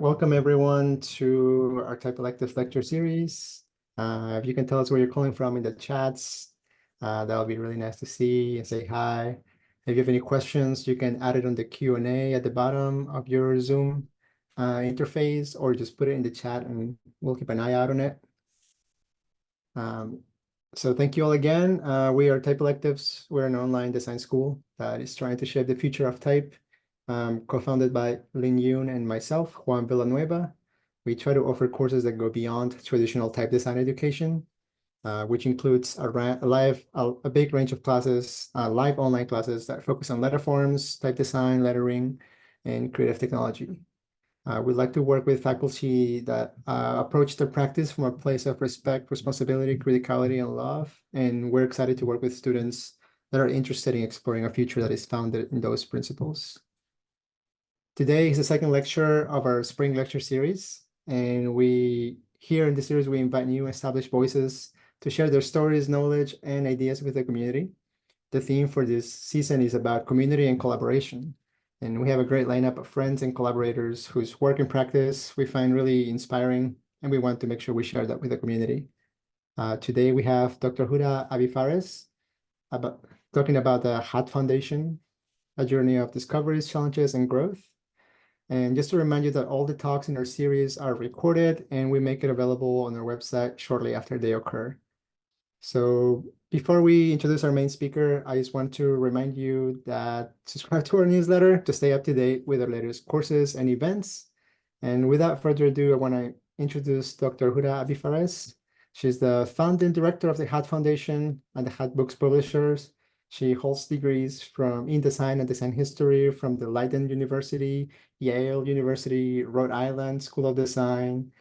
Welcome everyone to our Type Elective lecture series. If you can tell us where you're calling from in the chats, that'll be really nice to see and say hi. If you have any questions, you can add it on the Q&A at the bottom of your Zoom interface, or just put it in the chat and we'll keep an eye out on it. So thank you all again. We are Type Electives. We're an online design school that is trying to shape the future of type. Co-founded by Lin Yoon and myself, Juan Villanueva. We try to offer courses that go beyond traditional type design education, which includes a big range of classes, live online classes that focus on letter forms, type design, lettering, and creative technology. We'd like to work with faculty that approach their practice from a place of respect, responsibility, criticality, and love. And we're excited to work with students that are interested in exploring a future that is founded in those principles. Today is the second lecture of our spring lecture series, and here in the series, we invite new established voices to share their stories, knowledge, and ideas with the community. The theme for this season is about community and collaboration, and we have a great lineup of friends and collaborators whose work and practice we find really inspiring, and we want to make sure we share that with the community. Today, we have Dr. Huda AbiFarès talking about the Khatt Foundation, a journey of discoveries, challenges, and growth. And just to remind you that all the talks in our series are recorded and we make it available on our website shortly after they occur. So before we introduce our main speaker, I just want to remind you that subscribe to our newsletter to stay up to date with our latest courses and events. And without further ado, I want to introduce Dr. Huda AbiFarès. She's the founding director of the Khatt Foundation and the Khatt Books Publishers. She holds degrees in design and design history from the Leiden University, Yale University, Rhode Island School of Design.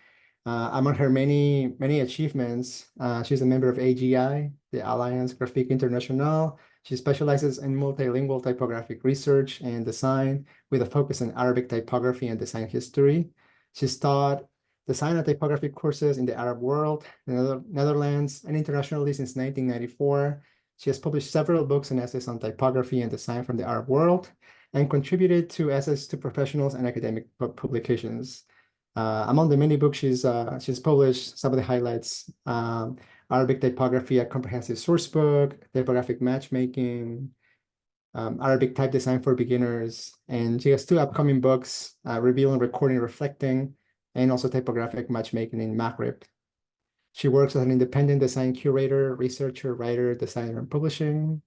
Among her many achievements, she's a member of AGI, the Alliance Graphique Internationale. She specializes in multilingual typographic research and design with a focus on Arabic typography and design history. She's taught design and typography courses in the Arab world, the Netherlands, and internationally since 1994. She has published several books and essays on typography and design from the Arab world, and contributed to essays to professionals and academic publications. Among the many books she's published, some of the highlights: Arabic Typography, a comprehensive source book; Typographic Matchmaking; Arabic Type Design for Beginners; and she has two upcoming books, Revealing, Recording, Reflecting, and also Typographic Matchmaking in Maghrib. She works as an independent design curator, researcher, writer, designer, and publishing.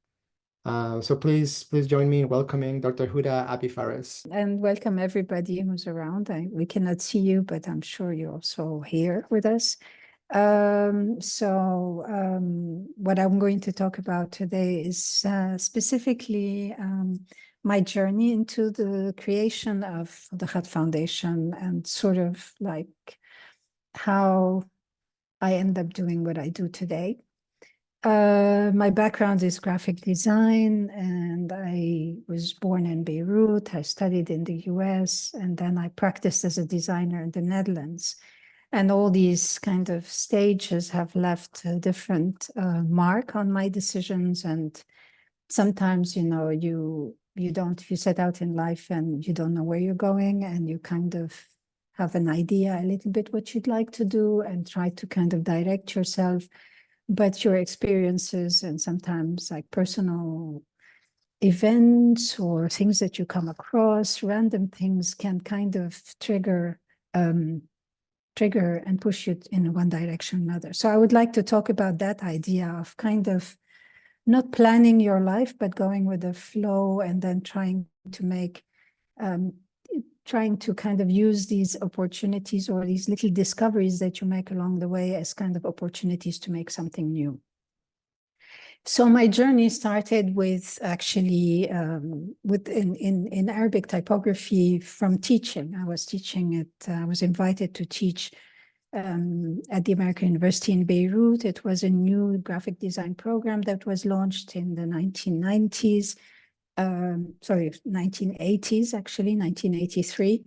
So please join me in welcoming Dr. Huda AbiFarès. And welcome everybody who's around. We cannot see you, but I'm sure you're also here with us. What I'm going to talk about today is specifically my journey into the creation of the Khatt Foundation, and sort of like how I end up doing what I do today. My background is graphic design, and I was born in Beirut. I studied in the US, and then I practiced as a designer in the Netherlands. And all these kind of stages have left a different mark on my decisions. And sometimes, you set out in life and you don't know where you're going, and you kind of have an idea a little bit what you'd like to do and try to kind of direct yourself. But your experiences and sometimes like personal events or things that you come across, random things, can kind of trigger and push you in one direction or another. So I would like to talk about that idea of kind of not planning your life, but going with the flow, and then trying to kind of use these opportunities or these little discoveries that you make along the way as kind of opportunities to make something new. So my journey started with actually in Arabic typography from teaching. I was invited to teach at the American University in Beirut. It was a new graphic design program that was launched in the 1990s. 1980s, actually, 1983.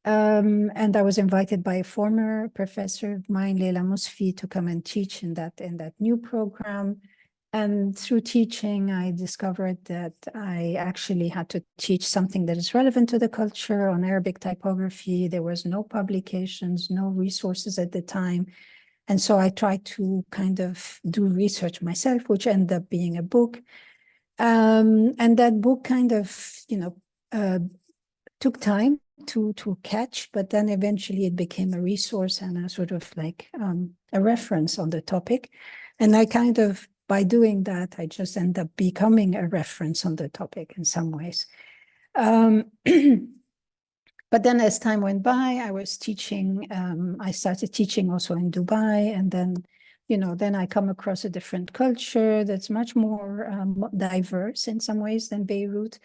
And I was invited by a former professor of mine, Leila Musfi, to come and teach in that new program. And through teaching, I discovered that I actually had to teach something that is relevant to the culture on Arabic typography. There was no publications, no resources at the time. And so I tried to kind of do research myself, which ended up being a book. And that book kind of, took time to catch, but then eventually it became a resource and a sort of like a reference on the topic. And I kind of, by doing that, I just end up becoming a reference on the topic in some ways. But then as time went by, I was teaching, I started teaching also in Dubai, and then, then I come across a different culture that's much more diverse in some ways than Beirut.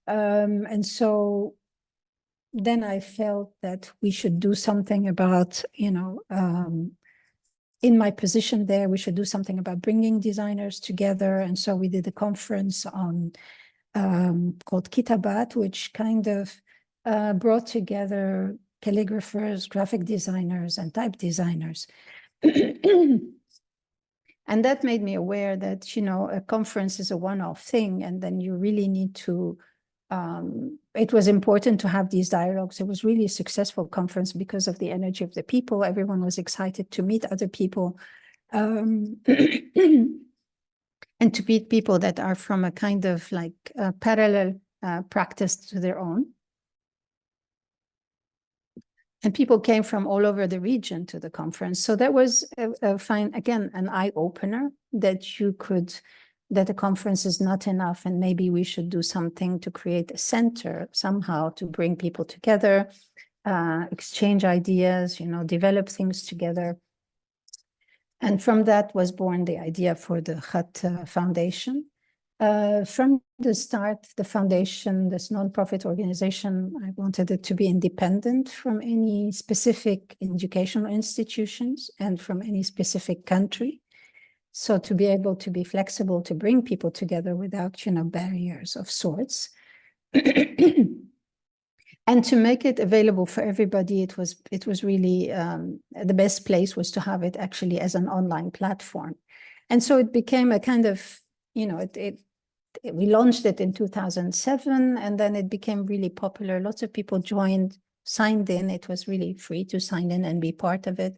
And so then I felt that we should do something about, in my position there, we should do something about bringing designers together. And so we did a conference on called Kitabat, which kind of brought together calligraphers, graphic designers, and type designers. And that made me aware that, a conference is a one-off thing, and then you really need to, it was important to have these dialogues. It was really a successful conference because of the energy of the people. Everyone was excited to meet other people. And to meet people that are from a kind of like parallel practice to their own. And people came from all over the region to the conference. So that was a fine, again, an eye-opener that that a conference is not enough, and maybe we should do something to create a center somehow to bring people together, exchange ideas, develop things together. And from that was born the idea for the Khatt Foundation. From the start, the foundation, this nonprofit organization, I wanted it to be independent from any specific educational institutions and from any specific country. So to be able to be flexible, to bring people together without, barriers of sorts. And to make it available for everybody, it was really, the best place was to have it actually as an online platform. And so it became a kind of, we launched it in 2007, and then it became really popular. Lots of people signed in. It was really free to sign in and be part of it.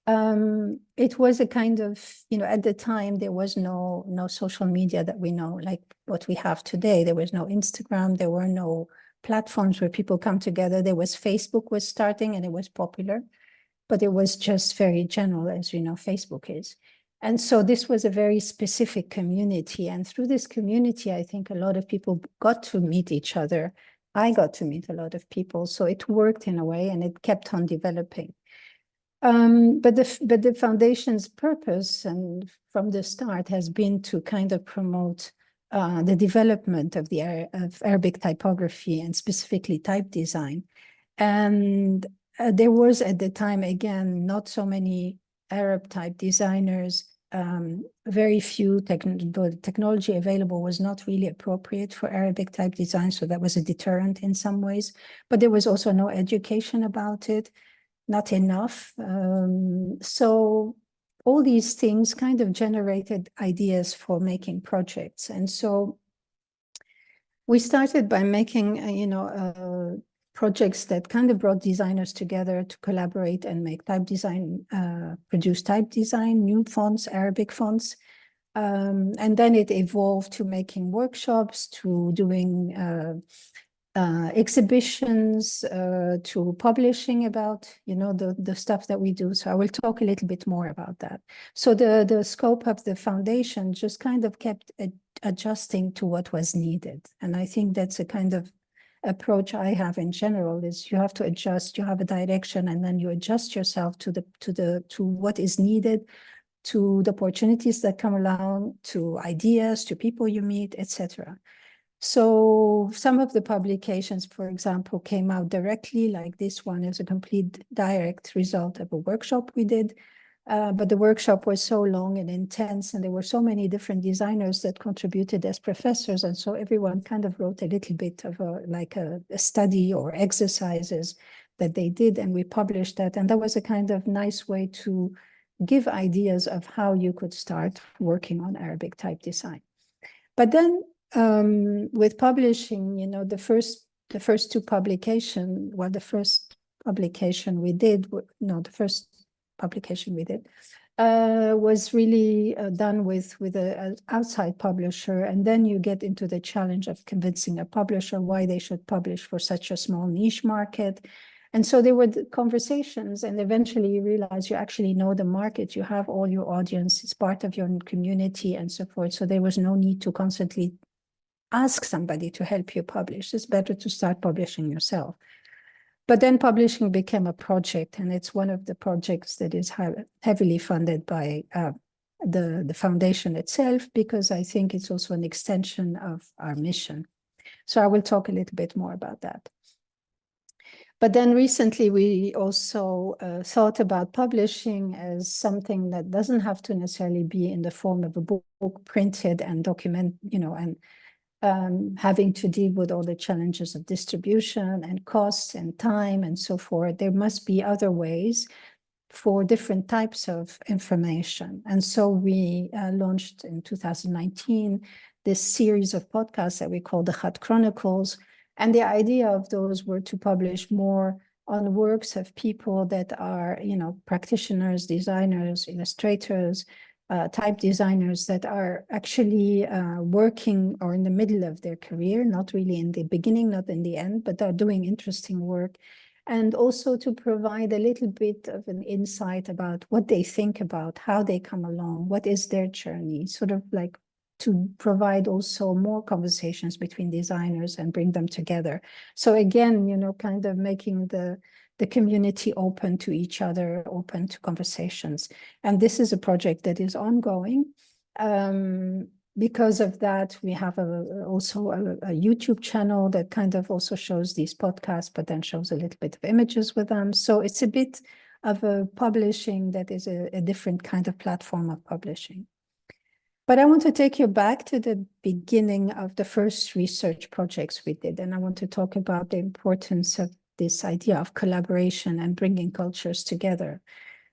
It was a kind of, at the time, there was no social media that we know, like what we have today. There was no Instagram. There were no platforms where people come together. There was Facebook was starting, and it was popular, but it was just very general, as Facebook is. And so this was a very specific community. And through this community, I think a lot of people got to meet each other. I got to meet a lot of people. So it worked in a way, and it kept on developing. But the foundation's purpose, and from the start, has been to kind of promote the development of of Arabic typography, and specifically type design. And there was at the time, again, not so many Arab type designers. Very few the technology available was not really appropriate for Arabic type design, so that was a deterrent in some ways. But there was also no education about it, not enough. So all these things kind of generated ideas for making projects. And so we started by making, projects that kind of brought designers together to collaborate and make type design, produce type design, new fonts, Arabic fonts. And then it evolved to making workshops, to doing exhibitions, to publishing about, the stuff that we do. So I will talk a little bit more about that. So the scope of the foundation just kind of kept adjusting to what was needed. And I think that's a kind of approach I have in general, is you have to adjust, you have a direction, and then you adjust yourself to what is needed, to the opportunities that come along, to ideas, to people you meet, etc. So some of the publications, for example, came out directly, like this one is a complete direct result of a workshop we did. But the workshop was so long and intense, and there were so many different designers that contributed as professors. And so everyone kind of wrote a little bit of a study or exercises that they did, and we published that. And that was a kind of nice way to give ideas of how you could start working on Arabic type design. But then with publishing, you know, the first two publication, well, the first publication we did, the first publication we did was really done with an outside publisher. And then you get into the challenge of convincing a publisher why they should publish for such a small niche market. And so there were conversations, and eventually you realize you actually know the market, you have all your audience, it's part of your community and so forth. So there was no need to constantly ask somebody to help you publish. It's better to start publishing yourself. But then publishing became a project, and it's one of the projects that is heavily funded by the foundation itself, because I think it's also an extension of our mission. So I will talk a little bit more about that. But then recently we also thought about publishing as something that doesn't have to necessarily be in the form of a book printed and document, you know, and having to deal with all the challenges of distribution and costs and time and so forth. There must be other ways for different types of information. And so we launched in 2019 this series of podcasts that we call the Khatt Chronicles. And the idea of those were to publish more on works of people that are, you know, practitioners, designers, illustrators, type designers that are actually working or in the middle of their career, not really in the beginning, not in the end, but are doing interesting work. And also to provide a little bit of an insight about what they think about, how they come along, what is their journey, sort of like to provide also more conversations between designers and bring them together. So again, you know, kind of making the community open to each other, open to conversations. And this is a project that is ongoing. Because of that, we have also a YouTube channel that kind of also shows these podcasts, but then shows a little bit of images with them. So it's a bit of a publishing that is a different kind of platform of publishing. But I want to take you back to the beginning of the first research projects we did. And I want to talk about the importance of this idea of collaboration and bringing cultures together.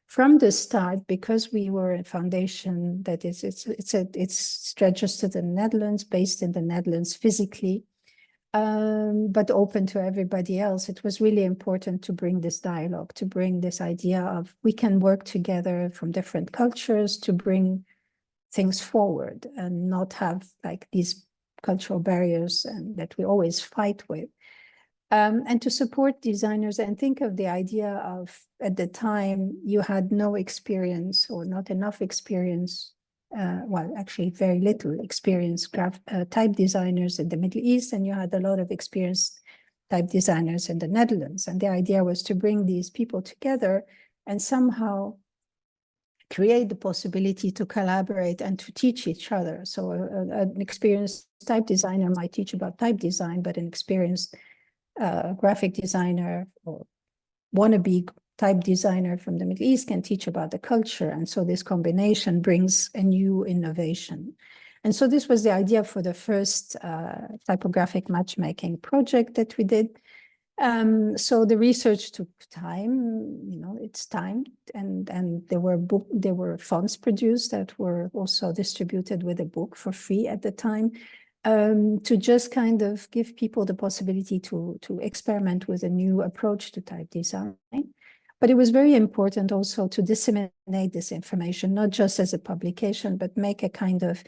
From the start, because we were a foundation that is, it's registered in the Netherlands, based in the Netherlands physically, but open to everybody else, it was really important to bring this dialogue, to bring this idea of we can work together from different cultures to bring things forward and not have like these cultural barriers and that we always fight with. And to support designers and think of the idea of, at the time, you had no experience or not enough experience, well, actually very little experience, type designers in the Middle East, and you had a lot of experienced type designers in the Netherlands. And the idea was to bring these people together and somehow create the possibility to collaborate and to teach each other. So an experienced type designer might teach about type design, but an experienced graphic designer or wannabe type designer from the Middle East can teach about the culture. And so this combination brings a new innovation. And so this was the idea for the first typographic matchmaking project that we did. So the research took time, you know, it's time, and there were fonts produced that were also distributed with a book for free at the time. To just kind of give people the possibility to experiment with a new approach to type design. But it was very important also to disseminate this information, not just as a publication, but make a kind of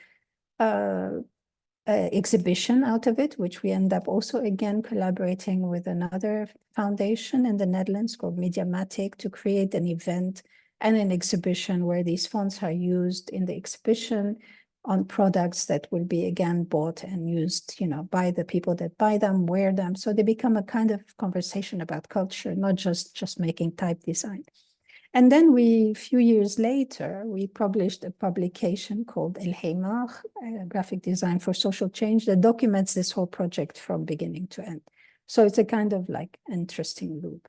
exhibition out of it, which we end up also again collaborating with another foundation in the Netherlands called Mediamatic to create an event and an exhibition where these fonts are used in the exhibition on products that will be again bought and used, you know, by the people that buy them, wear them. So they become a kind of conversation about culture, not just making type design. And then a few years later, we published a publication called El Hemar, Graphic Design for Social Change, that documents this whole project from beginning to end. So it's a kind of like interesting loop.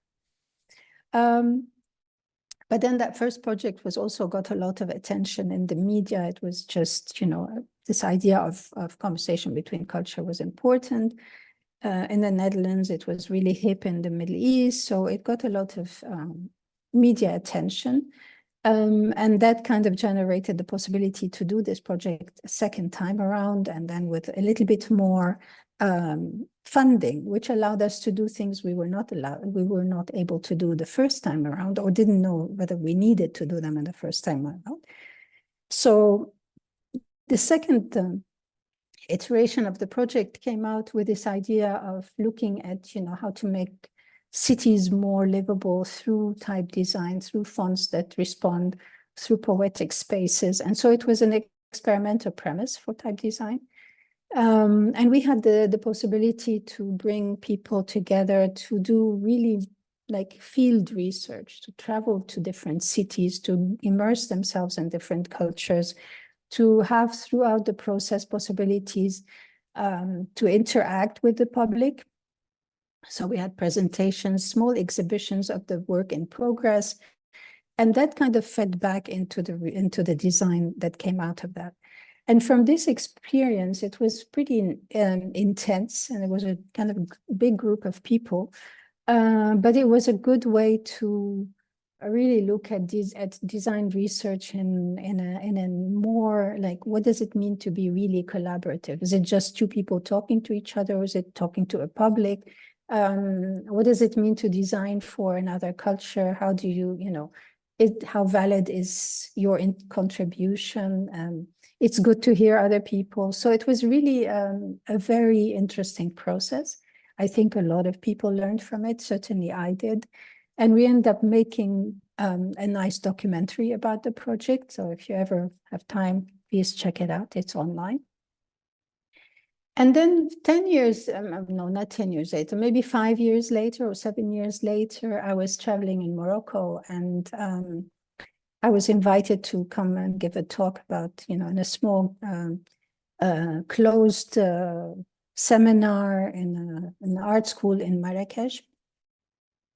But then that first project was also got a lot of attention in the media. It was just, you know, this idea of conversation between culture was important. In the Netherlands, it was really hip in the Middle East. So it got a lot of media attention. And that kind of generated the possibility to do this project a second time around, and then with a little bit more funding, which allowed us to do things we were not able to do the first time around, or didn't know whether we needed to do them in the first time around. So the second iteration of the project came out with this idea of looking at, how to make cities more livable through type design, through fonts that respond, through poetic spaces. And so it was an experimental premise for type design. And we had the possibility to bring people together to do really like field research, to travel to different cities, to immerse themselves in different cultures, to have throughout the process possibilities to interact with the public. So we had presentations, small exhibitions of the work in progress, and that kind of fed back into the design that came out of that. And from this experience, it was pretty intense, and it was a kind of big group of people, but it was a good way to really look at design research in a more like, what does it mean to be really collaborative? Is it just two people talking to each other, or is it talking to a public? What does it mean to design for another culture? How do you, how valid is your contribution? It's good to hear other people. So it was really a very interesting process. I think a lot of people learned from it. Certainly I did. And we ended up making a nice documentary about the project. So if you ever have time, please check it out. It's online. And then 10 years, no, not 10 years later, maybe 5 years later or 7 years later, I was traveling in Morocco, and I was invited to come and give a talk about, in a small closed seminar in an art school in Marrakesh.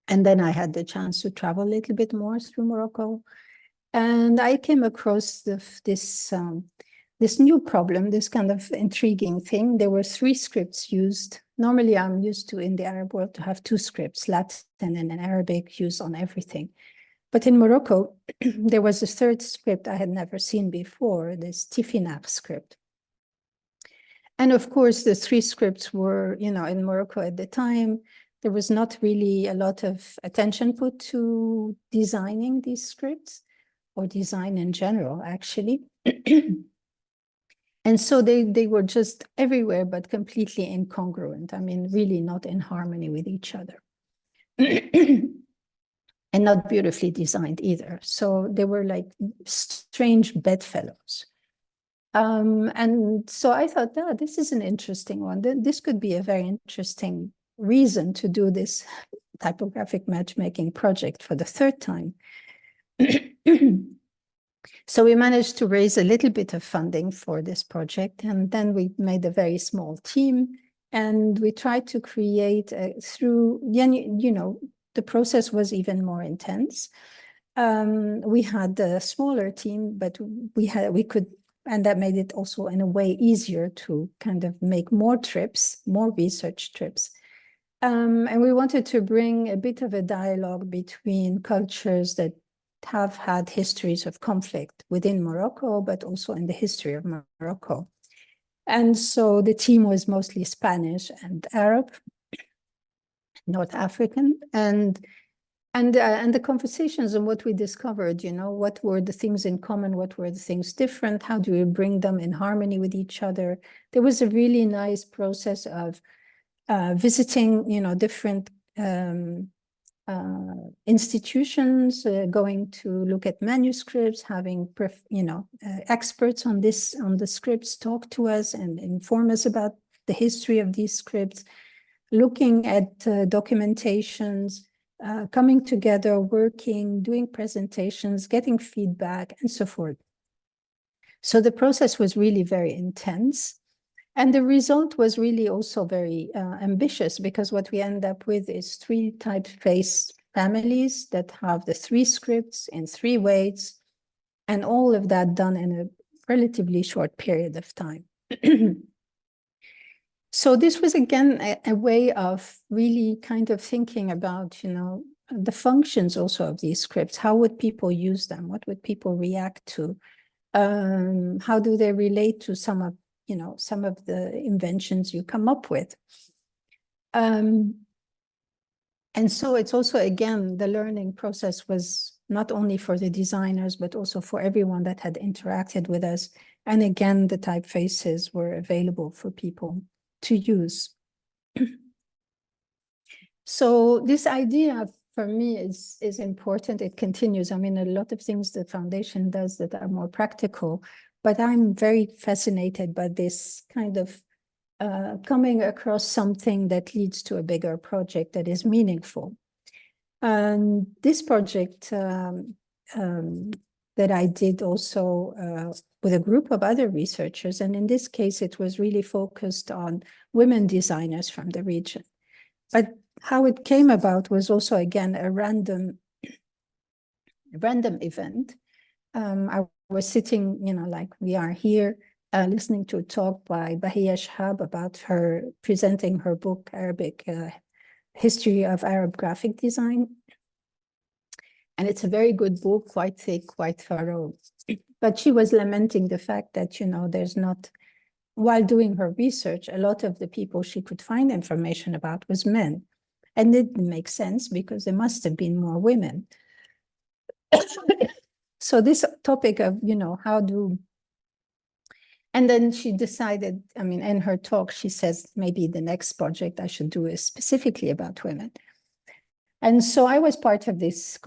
And then I had the chance to travel a little bit more through Morocco. And I came across this new problem, this kind of intriguing thing. There were 3 scripts used. Normally, I'm used to, in the Arab world, to have 2 scripts, Latin and Arabic, used on everything. But in Morocco, there was a 3rd script I had never seen before, this Tifinagh script. And of course, the 3 scripts were, in Morocco at the time, there was not really a lot of attention put to designing these scripts, or design in general, actually. And so they were just everywhere, but completely incongruent. I mean, really not in harmony with each other. And not beautifully designed either. So they were like strange bedfellows. And so I thought, this is an interesting one. This could be a very interesting reason to do this typographic matchmaking project for the 3rd time. So we managed to raise a little bit of funding for this project, and then we made a very small team, and we tried to create the process was even more intense. We had a smaller team, but we could, and that made it also in a way easier to kind of make more trips, more research trips. And we wanted to bring a bit of a dialogue between cultures that have had histories of conflict within Morocco, but also in the history of Morocco. And so the team was mostly Spanish and Arab, North African, and the conversations and what we discovered, what were the things in common, what were the things different, how do we bring them in harmony with each other. There was a really nice process of visiting, different institutions, going to look at manuscripts, having experts on the scripts talk to us and inform us about the history of these scripts, looking at documentations, coming together, working, doing presentations, getting feedback, and so forth. So the process was really very intense. And the result was really also very ambitious, because what we end up with is 3 typeface families that have the 3 scripts in 3 ways, and all of that done in a relatively short period of time. So this was, again, a way of really kind of thinking about, the functions also of these scripts. How would people use them? What would people react to? How do they relate to some of the inventions you come up with? And so it's also, again, the learning process was not only for the designers, but also for everyone that had interacted with us. And again, the typefaces were available for people to use. So this idea for me is important. It continues. I mean, a lot of things the foundation does that are more practical, but I'm very fascinated by this kind of coming across something that leads to a bigger project that is meaningful. And this project that I did also with a group of other researchers, and in this case, it was really focused on women designers from the region. But how it came about was also, again, a random event. I was sitting, like we are here, listening to a talk by Bahia Shahab about her presenting her book, Arabic History of Arab Graphic Design. And it's a very good book, quite thick, quite thorough. But she was lamenting the fact that, there's not, while doing her research, a lot of the people she could find information about was men. And it didn't make sense because there must have been more women. So this topic of, how do, and then she decided, I mean, in her talk, she says, maybe the next project I should do is specifically about women. And so I was part of this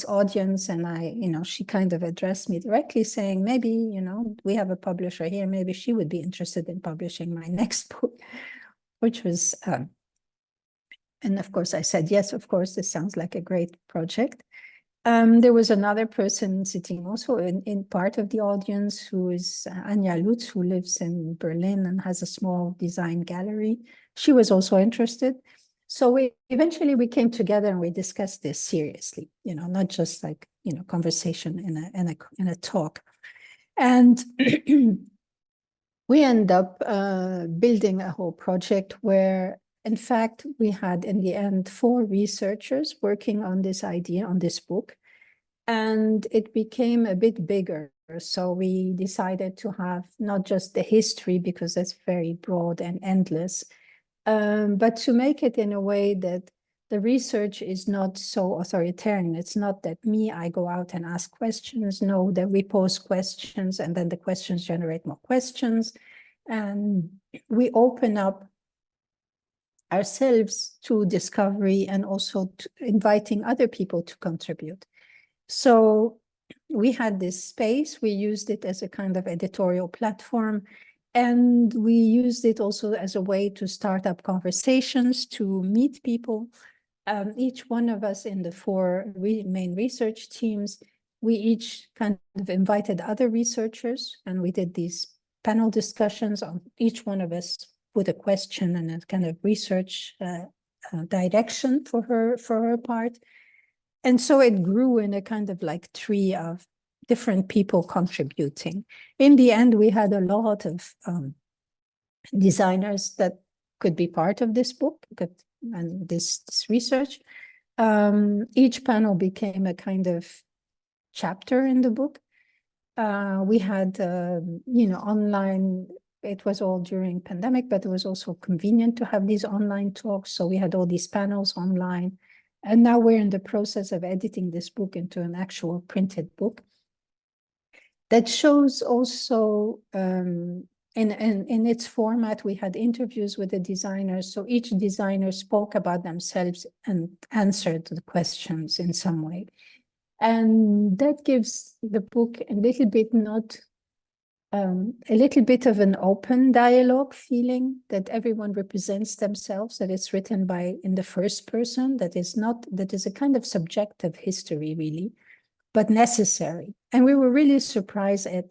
audience, and she kind of addressed me directly saying, maybe, we have a publisher here, maybe she would be interested in publishing my next book, which was, and of course I said, yes, of course, this sounds like a great project. There was another person sitting also in part of the audience who is Anja Lutz, who lives in Berlin and has a small design gallery. She was also interested. So eventually we came together and we discussed this seriously, not just like, conversation in a talk. And we end up building a whole project where, in fact, we had in the end 4 researchers working on this idea, on this book, and it became a bit bigger. So we decided to have not just the history, because that's very broad and endless, but to make it in a way that the research is not so authoritarian. It's not that I go out and ask questions. No, that we pose questions and then the questions generate more questions. And we open up ourselves to discovery and also to inviting other people to contribute. So we had this space, we used it as a kind of editorial platform, and we used it also as a way to start up conversations, to meet people. Each one of us in the 4 main research teams, we each kind of invited other researchers, and we did these panel discussions on each one of us with a question and a kind of research direction for her part. And so it grew in a kind of like tree of different people contributing. In the end, we had a lot of designers that could be part of this book and this research. Each panel became a kind of chapter in the book. We had, online, it was all during pandemic, but it was also convenient to have these online talks. So we had all these panels online. And now we're in the process of editing this book into an actual printed book that shows also in its format. We had interviews with the designers. So each designer spoke about themselves and answered the questions in some way. And that gives the book a little bit a little bit of an open dialogue feeling, that everyone represents themselves, that it's written in the first person, that is a kind of subjective history really, but necessary. And we were really surprised at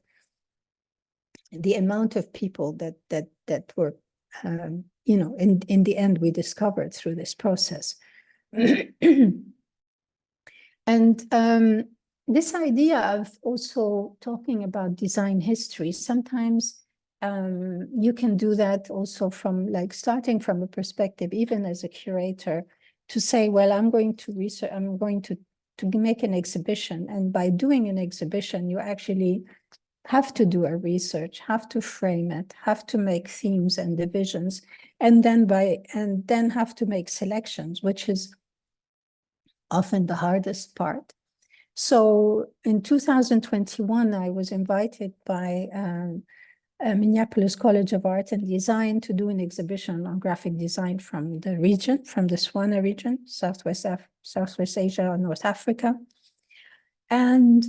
the amount of people that were, in the end we discovered through this process. And this idea of also talking about design history, sometimes you can do that also from starting from a perspective, even as a curator, to say, well, I'm going to research, I'm going to make an exhibition. And by doing an exhibition, you actually have to do a research, have to frame it, have to make themes and divisions, and then have to make selections, which is often the hardest part. So in 2021, I was invited by Minneapolis College of Art and Design to do an exhibition on graphic design from the region, from the Swana region, Southwest Asia, North Africa. And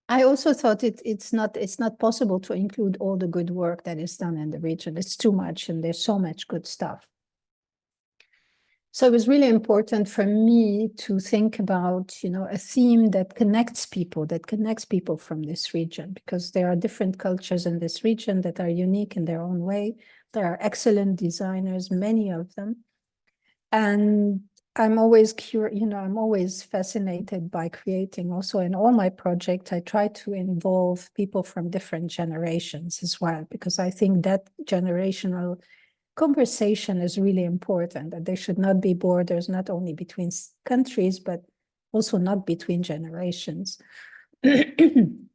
I also thought it's not possible to include all the good work that is done in the region. It's too much, and there's so much good stuff. So it was really important for me to think about, a theme that connects people from this region, because there are different cultures in this region that are unique in their own way. There are excellent designers, many of them. And I'm always curious, I'm always fascinated by creating. Also in all my projects, I try to involve people from different generations as well, because I think that generational conversation is really important, that there should not be borders, not only between countries, but also not between generations. And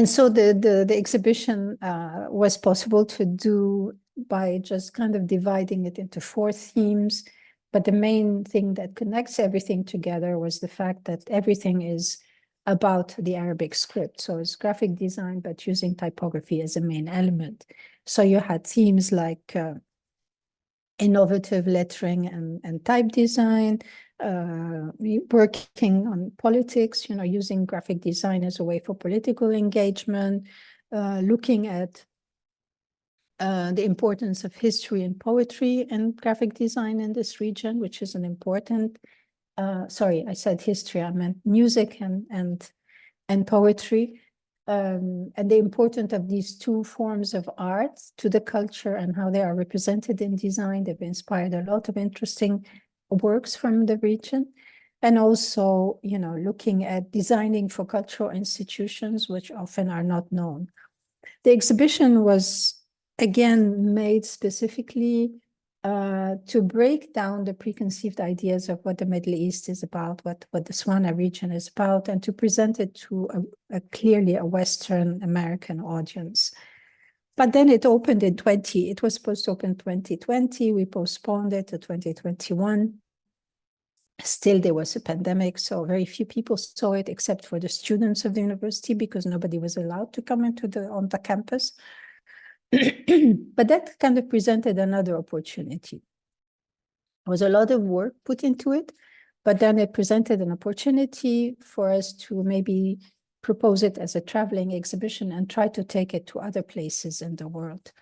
so the exhibition was possible to do by just kind of dividing it into 4 themes. But the main thing that connects everything together was the fact that everything is about the Arabic script. So it's graphic design, but using typography as a main element. So you had themes like innovative lettering and type design, working on politics, using graphic design as a way for political engagement, looking at the importance of history and poetry and graphic design in this region, which is an important, sorry, I said history, I meant music and poetry. And the importance of these 2 forms of art to the culture and how they are represented in design. They've inspired a lot of interesting works from the region. And also, looking at designing for cultural institutions, which often are not known. The exhibition was, again, made specifically to break down the preconceived ideas of what the Middle East is about, what the Swana region is about, and to present it to a clearly a Western American audience. But then it opened in it was supposed to open 2020. We postponed it to 2021. Still, there was a pandemic, so very few people saw it, except for the students of the university, because nobody was allowed to come on the campus. But that kind of presented another opportunity. There was a lot of work put into it, but then it presented an opportunity for us to maybe propose it as a traveling exhibition and try to take it to other places in the world.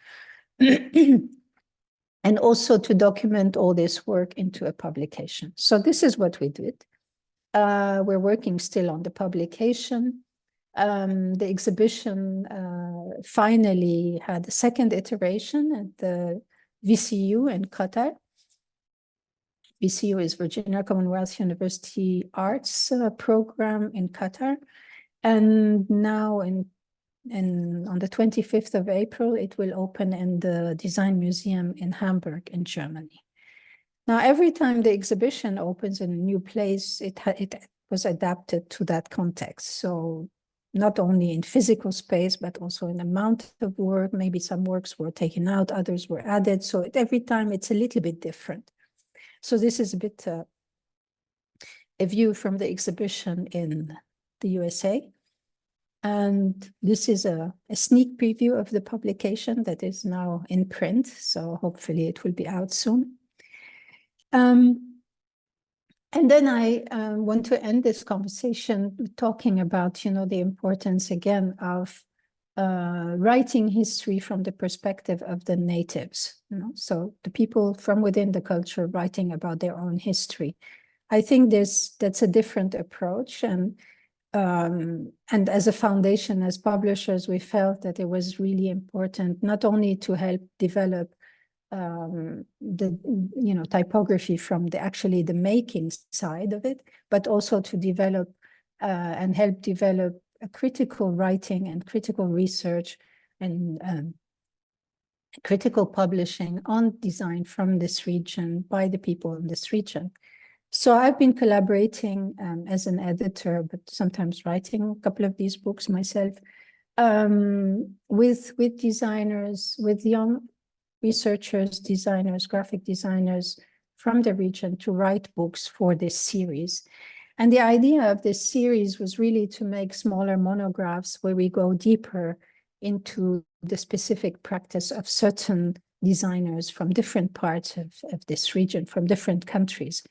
And also to document all this work into a publication. So this is what we did. We're working still on the publication. The exhibition finally had a second iteration at the VCU in Qatar. VCU is Virginia Commonwealth University Arts program in Qatar. And now on the 25th of April, it will open in the Design Museum in Hamburg in Germany. Now, every time the exhibition opens in a new place, it was adapted to that context. So not only in physical space, but also in amount of work. Maybe some works were taken out, others were added. So every time it's a little bit different. So this is a bit a view from the exhibition in the USA. And this is a sneak preview of the publication that is now in print. So hopefully it will be out soon. And then I want to end this conversation talking about, the importance again of writing history from the perspective of the natives. So the people from within the culture writing about their own history. I think that's a different approach, and as a foundation, as publishers, we felt that it was really important not only to help develop the typography from the making side of it, but also to develop and help develop a critical writing and critical research and critical publishing on design from this region by the people in this region. So I've been collaborating as an editor, but sometimes writing a couple of these books myself, with designers, with young researchers, designers, graphic designers from the region to write books for this series. And the idea of this series was really to make smaller monographs where we go deeper into the specific practice of certain designers from different parts of this region, from different countries.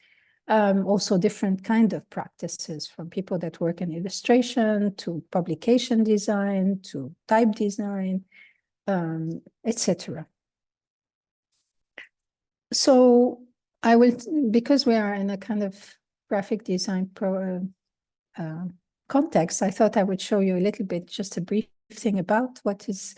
Also different kind of practices, from people that work in illustration to publication design to type design, etc. So I will, because we are in a kind of graphic design context, I thought I would show you a little bit, just a brief thing about what is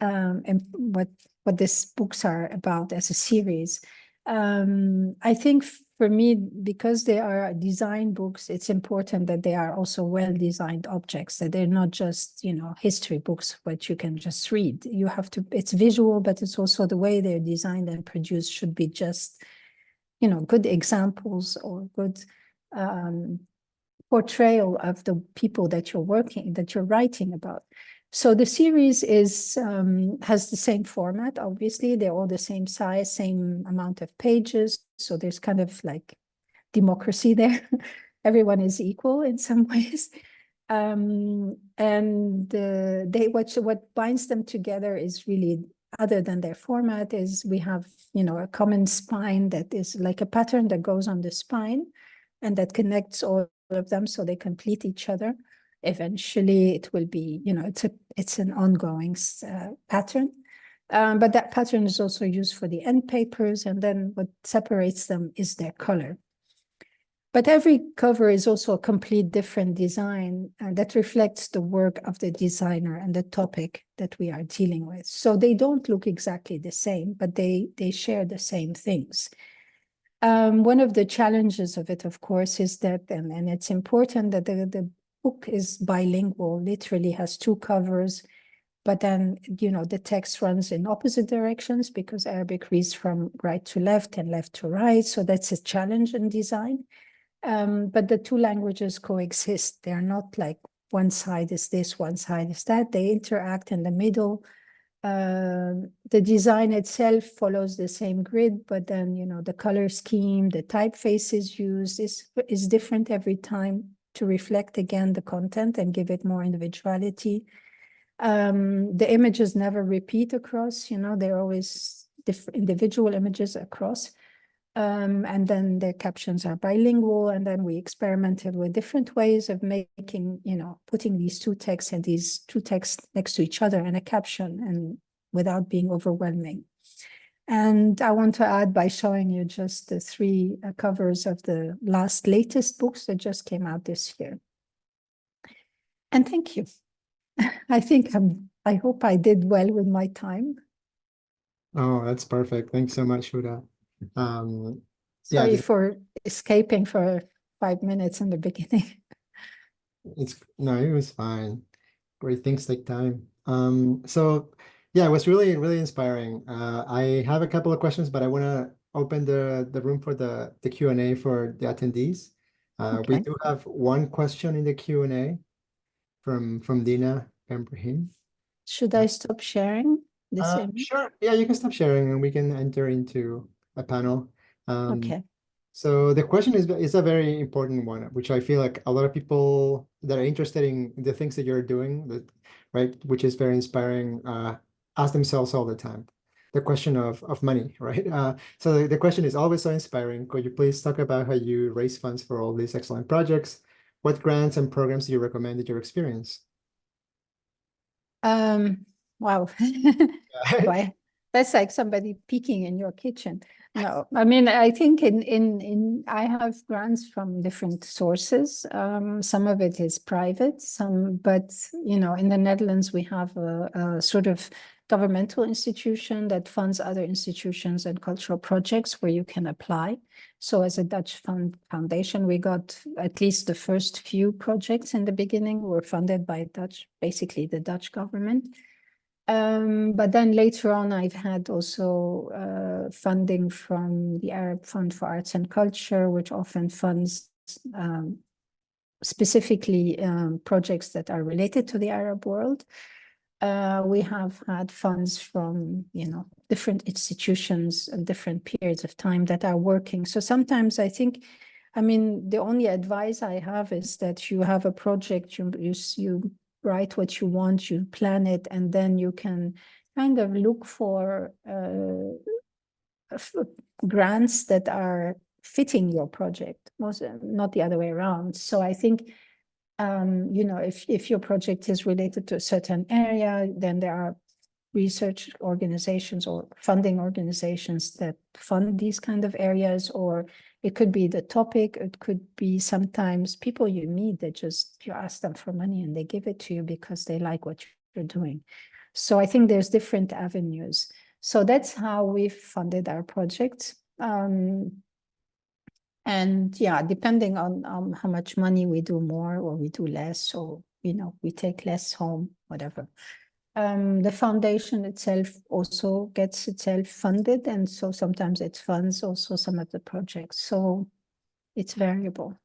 and what these books are about as a series. I think for me, because they are design books, it's important that they are also well-designed objects, that they're not just, you know, history books, which you can just read. You have to, it's visual, but it's also the way they're designed and produced should be just, you know, good examples or good portrayal of the people that you're writing about. So the series is has the same format. Obviously, they're all the same size, same amount of pages. So there's kind of like democracy there. Everyone is equal in some ways. And what binds them together is really, other than their format, is we have, you know, a common spine that is like a pattern that goes on the spine and that connects all of them so they complete each other. Eventually it will be, you know, it's an ongoing pattern. But that pattern is also used for the end papers, and then what separates them is their color. But every cover is also a complete different design that reflects the work of the designer and the topic that we are dealing with. So they don't look exactly the same, but they share the same things. One of the challenges of it, of course, is that, and it's important that the book is bilingual, literally has two covers, but then, you know, the text runs in opposite directions because Arabic reads from right to left and left to right. So that's a challenge in design. But the two languages coexist. They're not like one side is this, one side is that. They interact in the middle. The design itself follows the same grid, but then, you know, the color scheme, the typefaces used is different every time to reflect again the content and give it more individuality. The images never repeat across, you know, they're always different individual images across. And then the captions are bilingual, and then we experimented with different ways of making, you know, putting these two texts and these two texts next to each other in a caption and without being overwhelming. And I want to add by showing you just the three covers of the latest books that just came out this year. And thank you. I hope I did well with my time. Oh, that's perfect. Thanks so much, Huda. Sorry for escaping for 5 minutes in the beginning. No, it was fine. Great things take time. So yeah, it was really, really inspiring. I have a couple of questions, but I want to open the room for the Q&A for the attendees. We do have one question in the Q&A from Dina Ibrahim. Should I stop sharing this image? Sure. Yeah, you can stop sharing and we can enter into a panel. Okay. So the question is a very important one, which I feel like a lot of people that are interested in the things that you're doing, right, which is very inspiring, ask themselves all the time. The question of money, right? So the question is always so inspiring. Could you please talk about how you raise funds for all these excellent projects? What grants and programs do you recommend in your experience? Wow. That's like somebody peeking in your kitchen. No, I mean, I think I have grants from different sources. Some of it is private, but you know, in the Netherlands, we have a sort of governmental institution that funds other institutions and cultural projects where you can apply. So as a Dutch foundation, we got at least the first few projects in the beginning were funded by basically the Dutch government. But then later on, I've had also funding from the Arab Fund for Arts and Culture, which often funds specifically projects that are related to the Arab world. We have had funds from, different institutions and different periods of time that are working. So sometimes I think, the only advice I have is that you have a project, you write what you want, you plan it, and then you can kind of look for grants that are fitting your project, not the other way around. So I think, if your project is related to a certain area, then there are research organizations or funding organizations that fund these kind of areas, or it could be the topic, it could be sometimes people you meet that you ask them for money and they give it to you because they like what you're doing. So I think there's different avenues. So that's how we've funded our projects. And yeah, depending on how much money we do more or we do less, or, we take less home, whatever. The foundation itself also gets itself funded. And so sometimes it funds also some of the projects. So it's variable.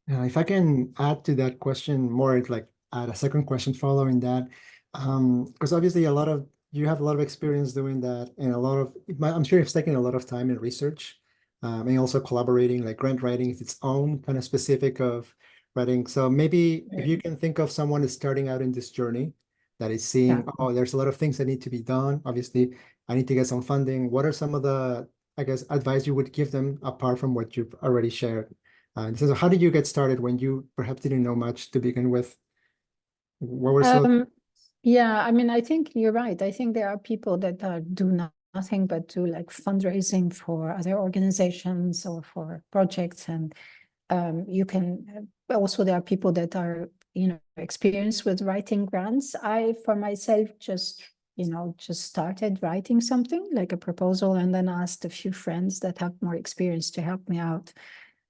If I can add to that question more, it's like add a second question following that, because obviously you have a lot of experience doing that, and I'm sure it's taken a lot of time in research, and also collaborating, like grant writing is its own kind of specific of writing. So maybe if you can think of someone who's starting out in this journey that is seeing, Yeah. oh, there's a lot of things that need to be done. Obviously, I need to get some funding. What are some of the, I guess, advice you would give them apart from what you've already shared? So how did you get started when you perhaps didn't know much to begin with? What were some? Yeah, I think you're right. I think there are people that do nothing but do like fundraising for other organizations or for projects. And you can also, there are people that are, experienced with writing grants. I, for myself, just started writing something like a proposal, and then asked a few friends that have more experience to help me out.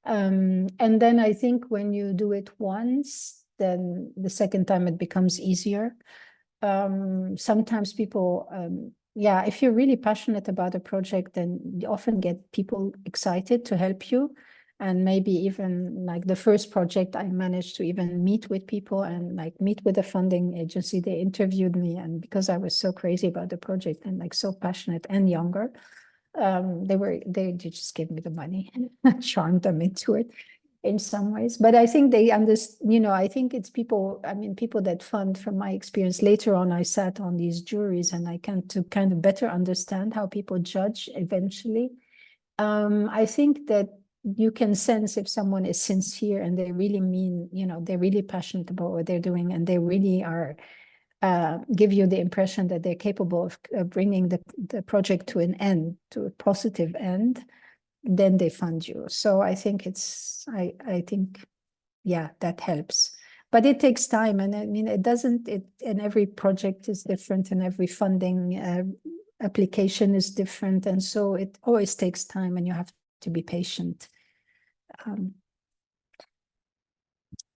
And then I think when you do it once, then the second time it becomes easier. Sometimes people, if you're really passionate about a project, then you often get people excited to help you. And maybe even like the first project, I managed to even meet with people and like meet with a funding agency. They interviewed me, and because I was so crazy about the project and like so passionate and younger, they just gave me the money and charmed them into it in some ways. But I think they understand, I think it's people, people that fund, from my experience. Later on, I sat on these juries and I can to kind of better understand how people judge eventually. I think that you can sense if someone is sincere and they really mean, they're really passionate about what they're doing, and they really are give you the impression that they're capable of bringing the project to an end, to a positive end, then they fund you. So I think I think, yeah, that helps. But it takes time. And and every project is different, and every funding application is different. And so it always takes time, and you have to be patient.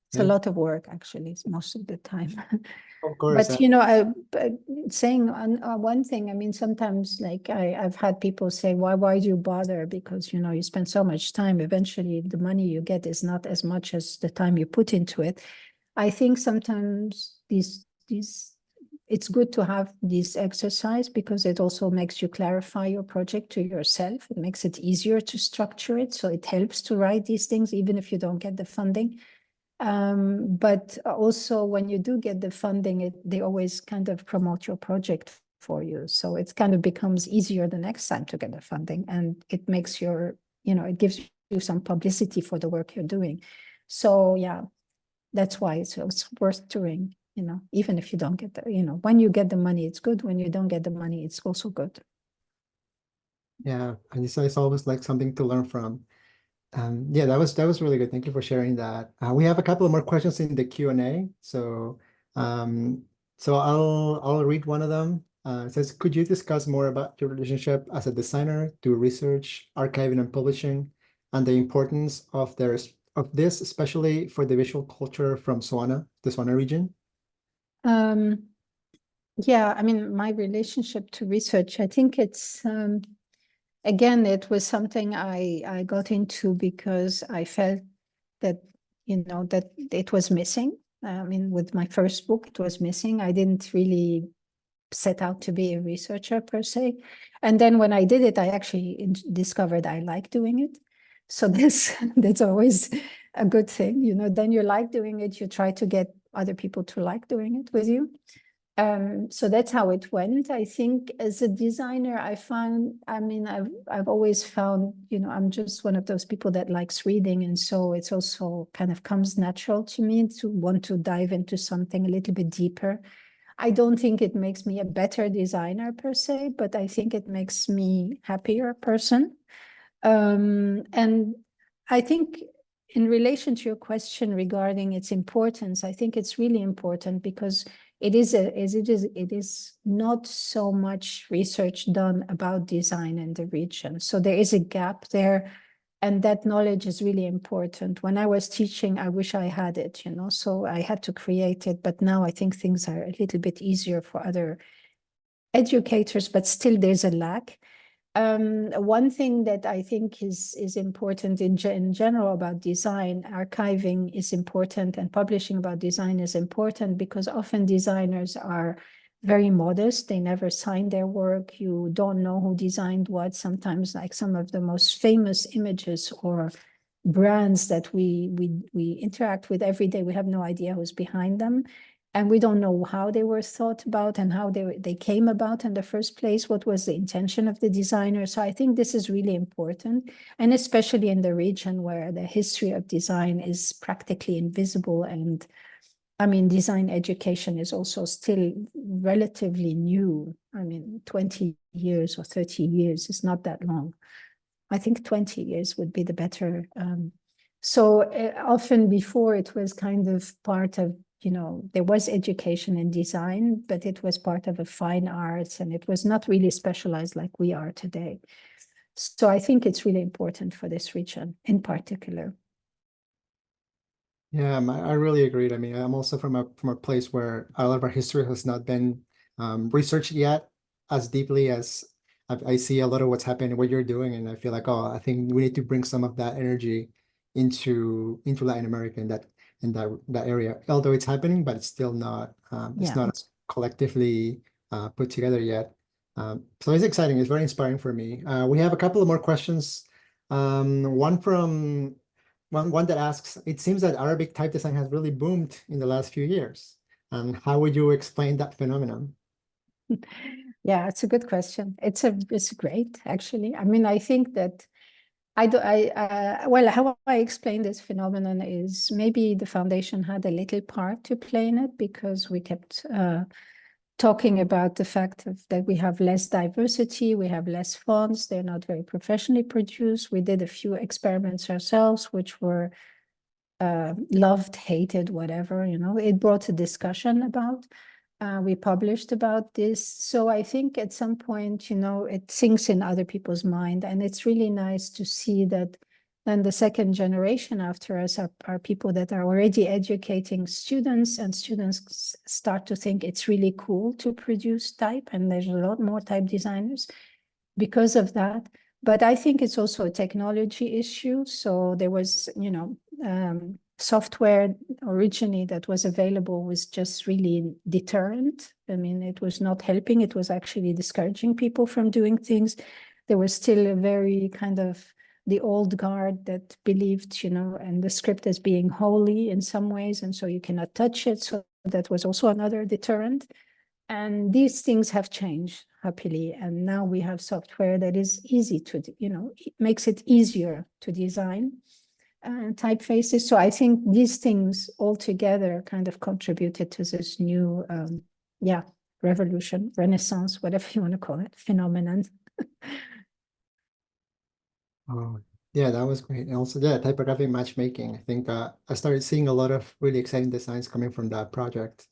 It's a lot of work, actually, most of the time. Of course. But saying on one thing, sometimes like I've had people say, why do you bother? Because, you spend so much time. Eventually, the money you get is not as much as the time you put into it. I think sometimes it's good to have this exercise, because it also makes you clarify your project to yourself. It makes it easier to structure it. So it helps to write these things, even if you don't get the funding. But also when you do get the funding, they always kind of promote your project for you. So it kind of becomes easier the next time to get the funding, and it makes it gives you some publicity for the work you're doing. So yeah, that's why it's worth doing, even if you don't get when you get the money, it's good. When you don't get the money, it's also good. Yeah, and it's always like something to learn from. Yeah, that was really good. Thank you for sharing that. We have a couple of more questions in the Q&A. So I'll read one of them. It says, could you discuss more about your relationship as a designer to research, archiving, and publishing, and the importance of this, especially for the visual culture from the Swana region? Yeah, I mean, my relationship to research, I think it's, again, it was something I got into because I felt that, that it was missing. I mean, with my first book, it was missing. I didn't really set out to be a researcher per se. And then when I did it, I actually discovered I like doing it. So that's always a good thing, then you like doing it, you try to get other people to like doing it with you. So that's how it went. I think as a designer, I've always found, I'm just one of those people that likes reading. And so it's also kind of comes natural to me to want to dive into something a little bit deeper. I don't think it makes me a better designer per se, but I think it makes me happier person. And I think in relation to your question regarding its importance, I think it's really important because it is not so much research done about design in the region. So there is a gap there, and that knowledge is really important. When I was teaching, I wish I had it, so I had to create it. But now I think things are a little bit easier for other educators, but still there's a lack. One thing that I think is important in general about design, archiving is important, and publishing about design is important because often designers are very modest. They never sign their work. You don't know who designed what. Sometimes, like some of the most famous images or brands that we interact with every day, we have no idea who's behind them. And we don't know how they were thought about and how they came about in the first place. What was the intention of the designer? So I think this is really important, and especially in the region where the history of design is practically invisible. And I mean, design education is also still relatively new. I mean, 20 years or 30 years is not that long. I think 20 years would be the better. So often before it was kind of part of, there was education in design, but it was part of a fine arts and it was not really specialized like we are today. So I think it's really important for this region in particular. Yeah, I really agreed. I mean, I'm also from a place where a lot of our history has not been researched yet as deeply as I see a lot of what's happening, what you're doing, and I feel like, oh, I think we need to bring some of that energy into Latin America and that area. Although it's happening, but it's still not it's Yeah. not as collectively put together yet. So it's exciting. It's very inspiring for me. We have a couple of more questions. One from one that asks, it seems that Arabic type design has really boomed in the last few years. And how would you explain that phenomenon? Yeah, it's a good question. It's great, actually. I mean, I think that well, how I explain this phenomenon is maybe the foundation had a little part to play in it because we kept talking about the fact that we have less diversity, we have less fonts, they're not very professionally produced. We did a few experiments ourselves, which were loved, hated, whatever, it brought a discussion about. We published about this. So I think at some point, it sinks in other people's mind. And it's really nice to see that then the second generation after us are people that are already educating students, and students start to think it's really cool to produce type. And there's a lot more type designers because of that. But I think it's also a technology issue. So there was, software originally that was available was just really deterrent. I mean, it was not helping. It was actually discouraging people from doing things. There was still a very kind of the old guard that believed, and the script as being holy in some ways. And so you cannot touch it. So that was also another deterrent. And these things have changed happily. And now we have software that is easy to, it makes it easier to design typefaces. So I think these things all together kind of contributed to this new, revolution, renaissance, whatever you want to call it, phenomenon. Oh, yeah, that was great. And also, yeah, typographic matchmaking. I think I started seeing a lot of really exciting designs coming from that project.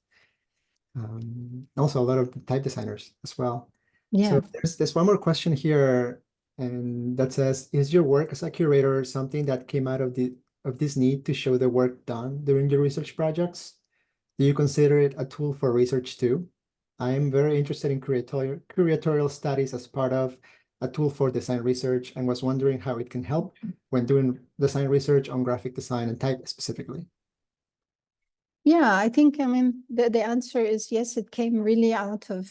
Also, a lot of type designers as well. Yeah. So there's one more question here, and that says, is your work as a curator something that came out of this need to show the work done during your research projects? Do you consider it a tool for research too? I am very interested in curatorial studies as part of a tool for design research and was wondering how it can help when doing design research on graphic design and type specifically. Yeah, I think, I mean, the answer is yes, it came really out of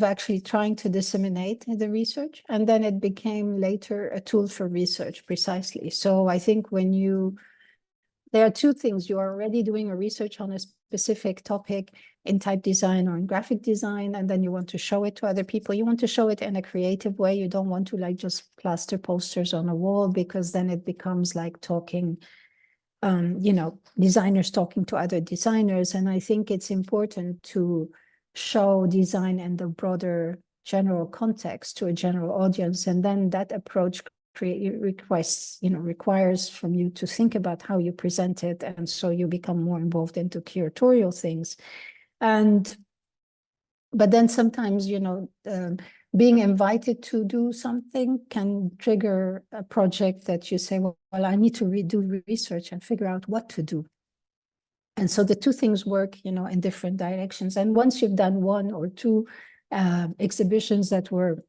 actually trying to disseminate the research, and then it became later a tool for research precisely. So I think there are two things. You are already doing a research on a specific topic in type design or in graphic design, and then you want to show it to other people. You want to show it in a creative way. You don't want to like just plaster posters on a wall, because then it becomes like talking, designers talking to other designers. And I think it's important to show design in the broader general context to a general audience. And then that approach requires from you to think about how you present it. And so you become more involved into curatorial things. But then sometimes, being invited to do something can trigger a project that you say, well, I need to do research and figure out what to do. And so the two things work, in different directions. And once you've done one or two exhibitions that were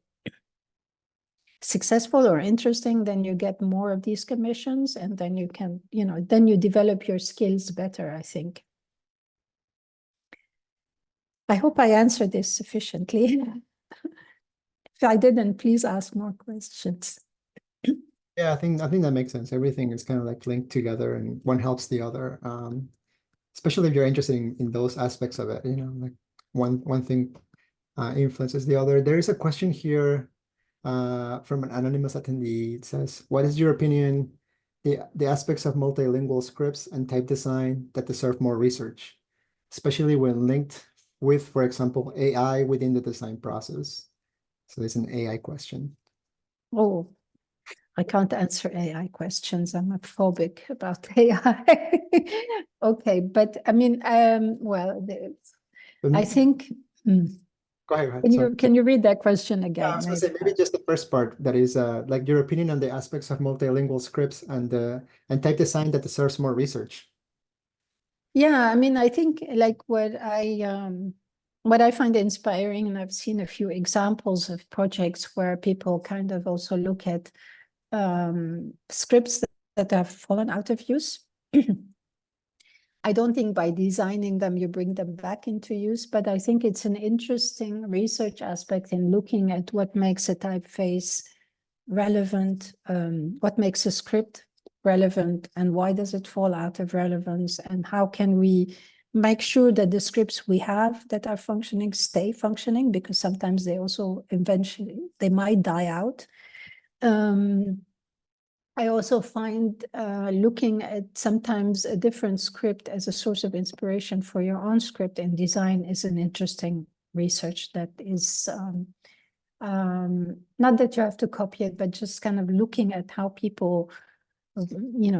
successful or interesting, then you get more of these commissions, and then you can, then you develop your skills better, I think. I hope I answered this sufficiently. If I didn't, please ask more questions. Yeah, I think that makes sense. Everything is kind of like linked together and one helps the other. Especially if you're interested in those aspects of it, like one thing influences the other. There is a question here from an anonymous attendee. It says, what is your opinion, the aspects of multilingual scripts and type design that deserve more research, especially when linked with, for example, AI within the design process? So it's an AI question. Oh, I can't answer AI questions. I'm phobic about AI. Okay, but I mean, well, I think. Go ahead. Can you read that question again? I was going to say maybe just the first part, that is like your opinion on the aspects of multilingual scripts and type design that deserves more research. Yeah, I mean, I think like what I find inspiring, and I've seen a few examples of projects where people kind of also look at scripts that have fallen out of use. I don't think by designing them, you bring them back into use, but I think it's an interesting research aspect in looking at what makes a typeface relevant, what makes a script relevant, and why does it fall out of relevance, and how can we make sure that the scripts we have that are functioning stay functioning, because sometimes they also eventually, they might die out. I also find looking at sometimes a different script as a source of inspiration for your own script in design is an interesting research that is not that you have to copy it, but just kind of looking at how people,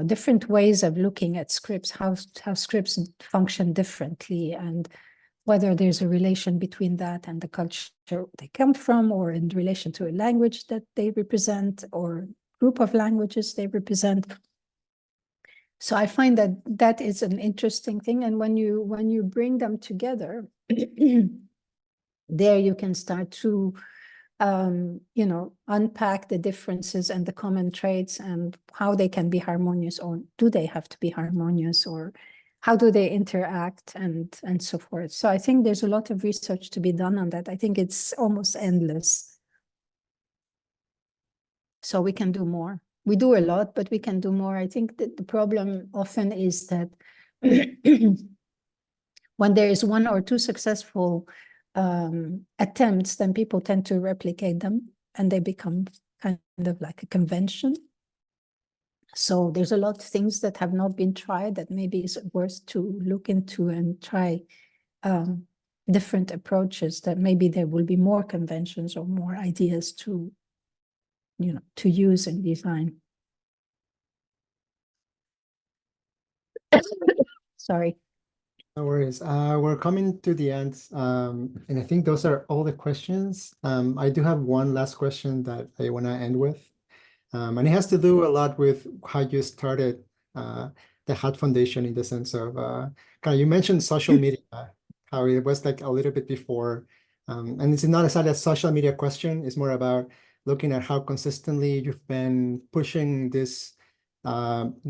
different ways of looking at scripts, how scripts function differently, and whether there's a relation between that and the culture they come from, or in relation to a language that they represent, or group of languages they represent. So I find that is an interesting thing. And when you bring them together, there you can start to unpack the differences and the common traits and how they can be harmonious, or do they have to be harmonious, or how do they interact, and so forth. So I think there's a lot of research to be done on that. I think it's almost endless. So we can do more. We do a lot, but we can do more. I think that the problem often is that when there is one or two successful attempts, then people tend to replicate them, and they become kind of like a convention. So there's a lot of things that have not been tried that maybe is worth to look into and try different approaches, that maybe there will be more conventions or more ideas to use in design. Sorry. No worries. We're coming to the end, and I think those are all the questions. I do have one last question that I want to end with, and it has to do a lot with how you started the Khatt Foundation, in the sense of, you mentioned social media, how it was like a little bit before. And it's not necessarily a social media question. It's more about looking at how consistently you've been pushing this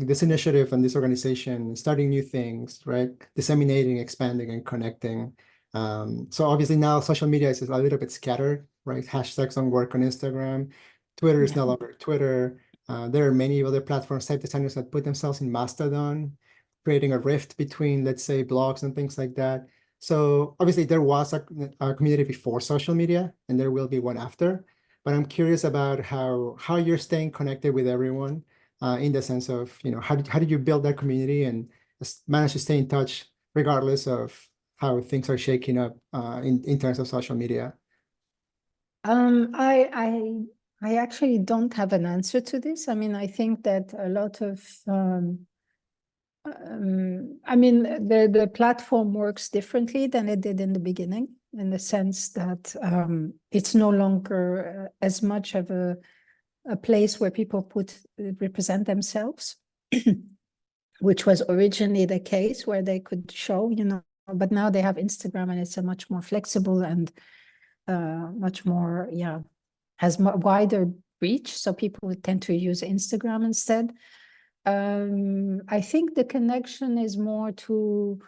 this initiative and this organization, starting new things, right? Disseminating, expanding, and connecting. So obviously now social media is a little bit scattered, right? Hashtags don't work on Instagram. Twitter is no longer Twitter. There are many other platforms, type designers that put themselves in Mastodon, creating a rift between, let's say, blogs and things like that. So obviously there was a community before social media, and there will be one after. But I'm curious about how you're staying connected with everyone, in the sense of, how did you build that community and manage to stay in touch regardless of how things are shaking up in terms of social media? I actually don't have an answer to this. I mean, I think that a lot of I mean, the platform works differently than it did in the beginning, in the sense that it's no longer as much of a place where people represent themselves, which was originally the case, where they could show, but now they have Instagram, and it's a much more flexible and much more, has wider reach. So people tend to use Instagram instead. I think the connection is more to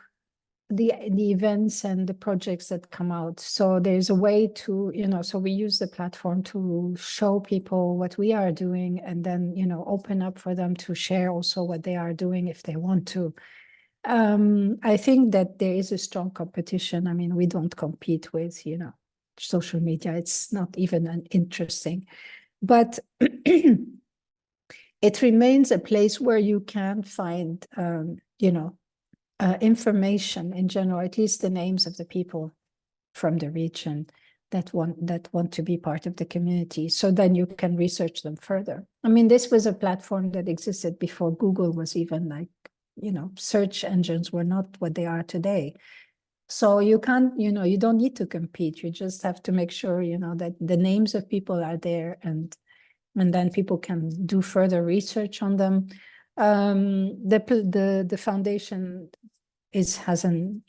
the events and the projects that come out. So there's a way to, so we use the platform to show people what we are doing, and then, open up for them to share also what they are doing if they want to. I think that there is a strong competition. I mean, we don't compete with, social media. It's not even interesting, but it remains a place where you can find, information in general, at least the names of the people from the region that want to be part of the community. So then you can research them further. I mean, this was a platform that existed before Google was even like, search engines were not what they are today. So you can't, you don't need to compete. You just have to make sure, that the names of people are there, and then people can do further research on them. The foundation has an,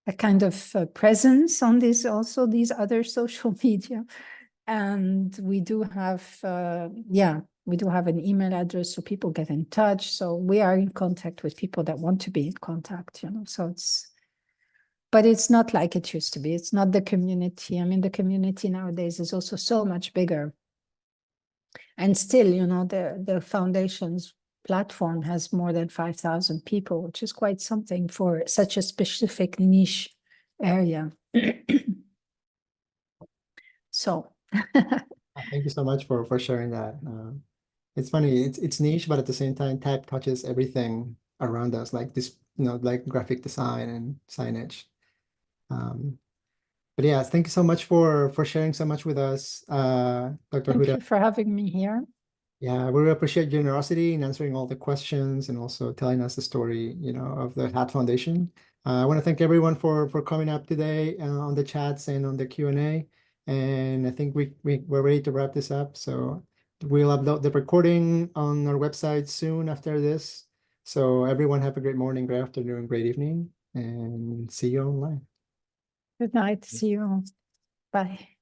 a kind of presence on these other social media. And we do have, we do have an email address so people get in touch. So we are in contact with people that want to be in contact, so but it's not like it used to be. It's not the community. I mean, the community nowadays is also so much bigger. And still, the foundation's platform has more than 5,000 people, which is quite something for such a specific niche area. So Thank you so much for sharing that. It's funny, it's niche, but at the same time, type touches everything around us, like this, like graphic design and signage. But yeah, thank you so much for sharing so much with us, Dr. thank Huda. you for having me here. Yeah, we really appreciate your generosity in answering all the questions and also telling us the story, of the Khatt Foundation. I want to thank everyone for coming up today on the chats and on the Q&A. And I think we're ready to wrap this up. So we'll upload the recording on our website soon after this. So everyone have a great morning, great afternoon, great evening, and see you online. Good night. See you. Bye.